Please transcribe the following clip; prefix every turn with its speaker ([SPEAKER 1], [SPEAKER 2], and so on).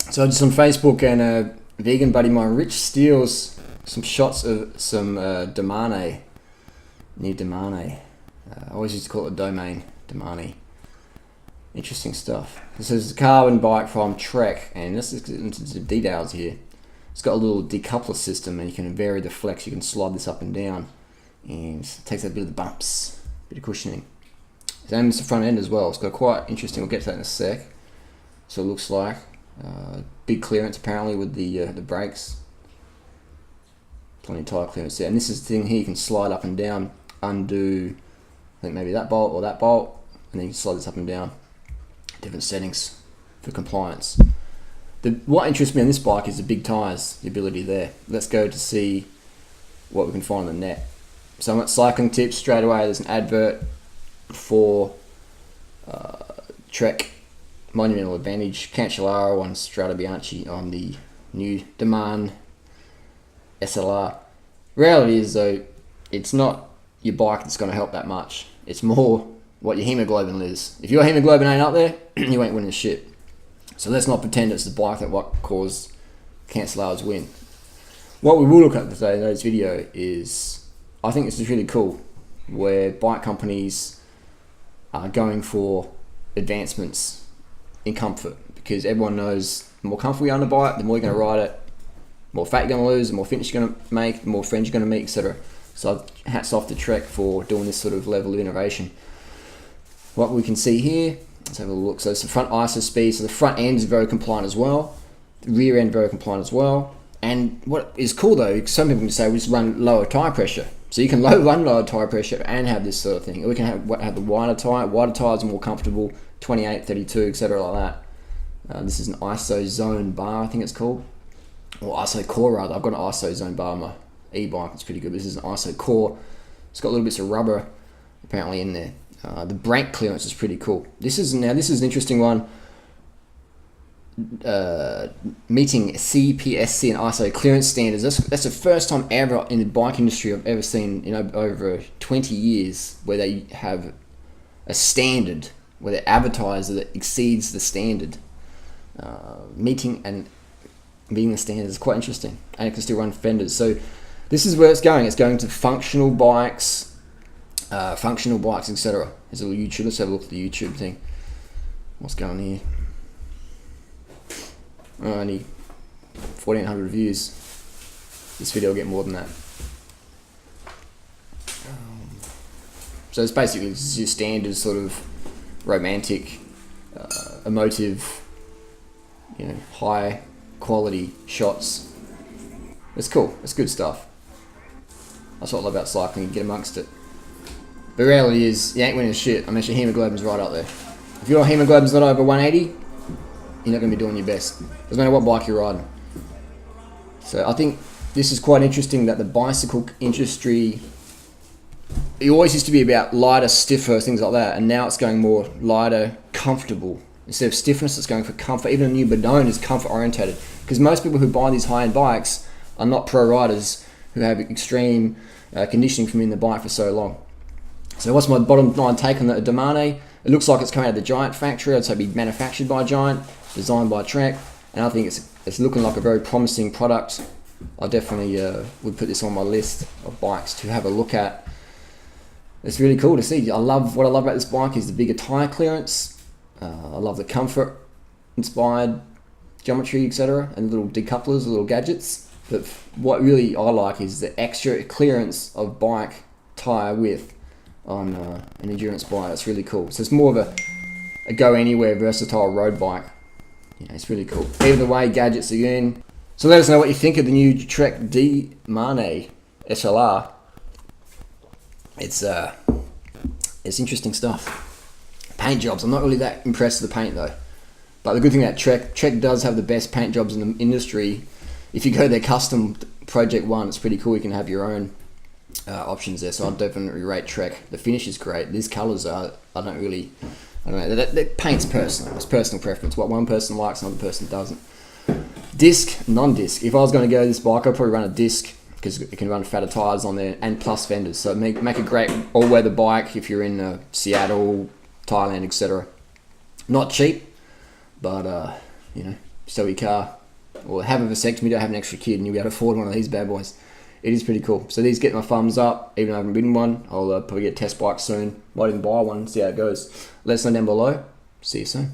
[SPEAKER 1] So just on Facebook, and a vegan buddy of mine, Rich, steals some shots of some Domane, near Domane. I always used to call it Domane, Domane. Interesting stuff. This is a carbon bike from Trek, and this is into the details here. It's got a little decoupler system, and you can vary the flex. You can slide this up and down, and it takes a bit of the bumps, bit of cushioning. Same as the front end as well. It's got quite interesting. We'll get to that in a sec. So it looks like big clearance apparently with the brakes. Plenty of tire clearance there. And this is the thing here. You can slide up and down, undo. I think maybe that bolt or that bolt, and then you can slide this up and down. Different settings for compliance. What interests me on this bike is the big tyres, the ability there. Let's go to see what we can find on the net. So I'm at Cycling Tips straight away. There's an advert for Trek Monumental Advantage Cancellara on Strada Bianchi on the new Domane SLR. Reality is though, it's not your bike that's going to help that much. It's more what your hemoglobin is. If your hemoglobin ain't up there, you ain't winning shit. So let's not pretend it's the bike that what caused Cancellara's win. What we will look at today in today's video is, I think this is really cool, where bike companies are going for advancements in comfort, because everyone knows the more comfortable you are on the bike, the more you're going to ride it, the more fat you're going to lose, the more fitness you're going to make, the more friends you're going to meet, etc. So hats off to Trek for doing this sort of level of innovation. What we can see here, let's have a look. So it's the front ISO speed, so the front end is very compliant as well, the rear end very compliant as well. And what is cool though, some people can say we just run lower tire pressure. So you can run lower tire pressure and have this sort of thing. Or we can have the wider tires are more comfortable, 28, 32, etc. like that. This is an ISO zone bar, I think it's called. Or ISO core rather. I've got an ISO zone bar on my e-bike, it's pretty good. This is an ISO core. It's got little bits of rubber apparently in there. The brake clearance is pretty cool. This is an interesting one. Meeting CPSC and ISO clearance standards. That's the first time ever in the bike industry I've ever seen, over 20 years, where they have a standard, where they advertise that it exceeds the standard. Meeting the standard is quite interesting, and it can still run fenders. So this is where it's going. It's going to functional bikes, etc. There's a little YouTube. Let's have a look at the YouTube thing. What's going on here? Only 1,400 views. This video will get more than that. So it's basically just your standard sort of romantic, emotive, high quality shots. It's cool. It's good stuff. That's what I love about cycling. You get amongst it. The reality is, you ain't winning shit unless your hemoglobin's right up there. If your hemoglobin's not over 180, you're not going to be doing your best. Doesn't matter what bike you're riding. So I think this is quite interesting that the bicycle industry, it always used to be about lighter, stiffer, things like that, and now it's going more lighter, comfortable. Instead of stiffness, it's going for comfort. Even a new Domane is comfort orientated, because most people who buy these high-end bikes are not pro riders who have extreme conditioning from in the bike for so long. So what's my bottom line take on the Domane? It looks like it's coming out of the Giant factory. I'd say be manufactured by Giant, designed by Trek, and I think it's looking like a very promising product. I definitely would put this on my list of bikes to have a look at. It's really cool to see. What I love about this bike is the bigger tire clearance. I love the comfort inspired geometry, etc., and little decouplers, little gadgets. But what really I like is the extra clearance of bike tire width on an endurance bike. It's really cool. So it's more of a go anywhere versatile road bike. It's really cool. Either way, gadgets are in. So let us know what you think of the new Trek Domane SLR. It's interesting stuff. Paint jobs. I'm not really that impressed with the paint though. But the good thing about Trek does have the best paint jobs in the industry. If you go to their custom Project 1, it's pretty cool. You can have your own options there. So I'd definitely rate Trek. The finish is great. These colours I don't know. That paint's personal. It's personal preference. What one person likes, another person doesn't. Disc, non-disc. If I was going to go this bike, I'd probably run a disc, because it can run fatter tyres on there and plus fenders. So make a great all-weather bike if you're in Seattle, Thailand, etc. Not cheap, but sell your car, or have a vasectomy, don't have an extra kid, and you'll be able to afford one of these bad boys. It is pretty cool. So these get my thumbs up, even though I haven't ridden one. I'll probably get a test bike soon. Might even buy one, see how it goes. Let us know down below. See you soon.